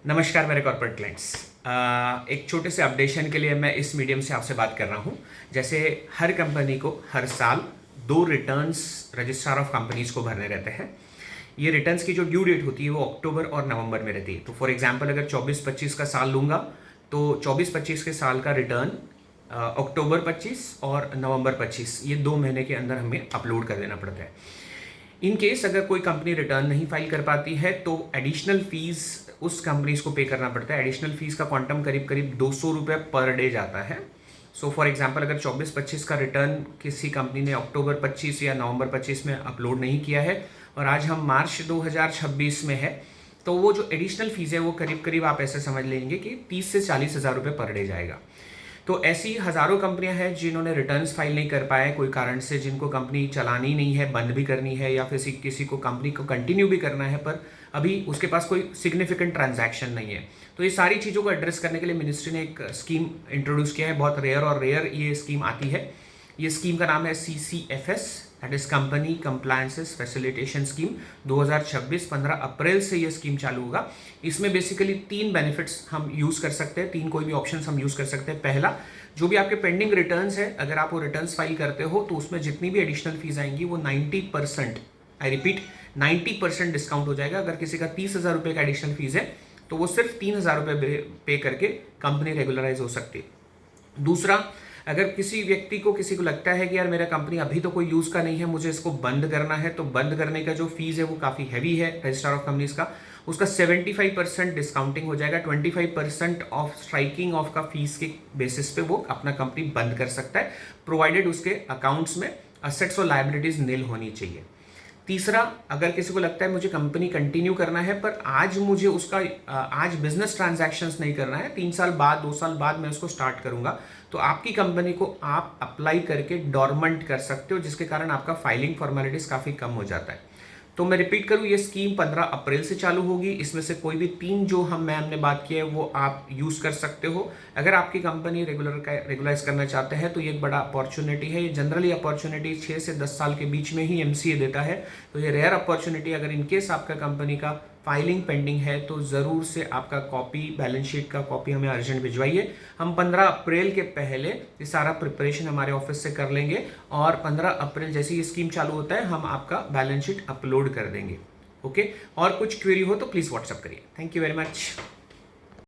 नमस्कार मेरे corporate clients. एक छोटे से अपडेशन के लिए मैं इस मीडियम से आपसे बात कर रहा हूँ। जैसे हर कंपनी को हर साल 2 रिटर्न्स रजिस्ट्रार ऑफ कंपनीज को भरने रहते हैं। ये रिटर्न्स की जो ड्यू डेट होती है वो अक्टूबर और नवंबर में रहती है। तो फॉर एग्जांपल अगर 24-25 का साल लूँगा तो 24-25 के साल का रिटर्न अक्टूबर 25 और नवंबर 25 ये 2 महीने के अंदर हमें अपलोड कर देना पड़ता है। इन केस अगर कोई कंपनी रिटर्न नहीं फाइल कर पाती है तो एडिशनल फीस उस कंपनीज को पे करना पड़ता है। एडिशनल फीस का क्वांटम करीब करीब 200 रुपये पर डे जाता है। सो फॉर एग्जांपल अगर 24-25 का रिटर्न किसी कंपनी ने अक्टूबर 25 या नवंबर 25 में अपलोड नहीं किया है और आज हम मार्च 2026 में है, तो वो जो एडिशनल फीस है वो करीब करीब आप ऐसे समझ लेंगे कि 30 से 40 हज़ार रुपये पर डे जाएगा। तो ऐसी हज़ारों कंपनियां हैं जिन्होंने रिटर्न्स फाइल नहीं कर पाए कोई कारण से, जिनको कंपनी चलानी नहीं है, बंद भी करनी है या फिर किसी को कंपनी को कंटिन्यू भी करना है पर अभी उसके पास कोई सिग्निफिकेंट ट्रांजैक्शन नहीं है। तो ये सारी चीज़ों को एड्रेस करने के लिए मिनिस्ट्री ने एक स्कीम इंट्रोड्यूस किया है। बहुत रेयर ये स्कीम आती है। ये स्कीम का नाम है CCFS, that is company compliances facilitation scheme. 2026 15 अप्रैल से ये स्कीम चालू होगा। इसमें बेसिकली 3 बेनिफिट्स हम यूज़ कर सकते हैं, 3 कोई भी ऑप्शन हम यूज़ कर सकते हैं। पहला, जो भी आपके पेंडिंग रिटर्न्स है, अगर आप वो रिटर्न्स फाइल करते हो तो उसमें जितनी भी एडिशनल फीस आएंगी वो 90%, आई रिपीट 90% डिस्काउंट हो जाएगा। अगर किसी का 30,000 रुपये का एडिशनल फीस है तो वो सिर्फ 3,000 रुपये पे करके कंपनी रेगुलराइज हो सकती है। दूसरा, अगर किसी को लगता है कि यार मेरा कंपनी अभी तो कोई यूज़ का नहीं है, मुझे इसको बंद करना है, तो बंद करने का जो फीस है वो काफ़ी हैवी है रजिस्ट्रार ऑफ कंपनीज का, उसका 75% डिस्काउंटिंग हो जाएगा। 25% ऑफ स्ट्राइकिंग ऑफ का फीस के बेसिस पे वो अपना कंपनी बंद कर सकता है, प्रोवाइडेड उसके अकाउंट्स में असेट्स और लायबिलिटीज नील होनी चाहिए। तीसरा, अगर किसी को लगता है मुझे कंपनी कंटिन्यू करना है पर आज मुझे उसका आज बिजनेस ट्रांजैक्शंस नहीं करना है, 3 साल बाद 2 साल बाद मैं उसको स्टार्ट करूंगा, तो आपकी कंपनी को आप अप्लाई करके डॉर्मेंट कर सकते हो, जिसके कारण आपका फाइलिंग फॉर्मेलिटीज काफ़ी कम हो जाता है। तो मैं रिपीट करूँ, ये स्कीम 15 अप्रैल से चालू होगी। इसमें से कोई भी 3 जो हमने बात की है वो आप यूज़ कर सकते हो। अगर आपकी कंपनी रेगुलराइज करना चाहते हैं तो ये एक बड़ा अपॉर्चुनिटी है। ये जनरली अपॉर्चुनिटी 6 से 10 साल के बीच में ही MCA देता है, तो ये रेयर अपॉर्चुनिटी। अगर इनकेस आपका कंपनी का फाइलिंग पेंडिंग है तो ज़रूर से आपका कॉपी, बैलेंस शीट का कॉपी हमें अर्जेंट भिजवाइए। हम 15 अप्रैल के पहले ये सारा प्रिपरेशन हमारे ऑफिस से कर लेंगे और 15 अप्रैल जैसे ही स्कीम चालू होता है हम आपका बैलेंस शीट अपलोड कर देंगे। ओके, और कुछ क्वेरी हो तो प्लीज़ व्हाट्सअप करिए। Thank you very much.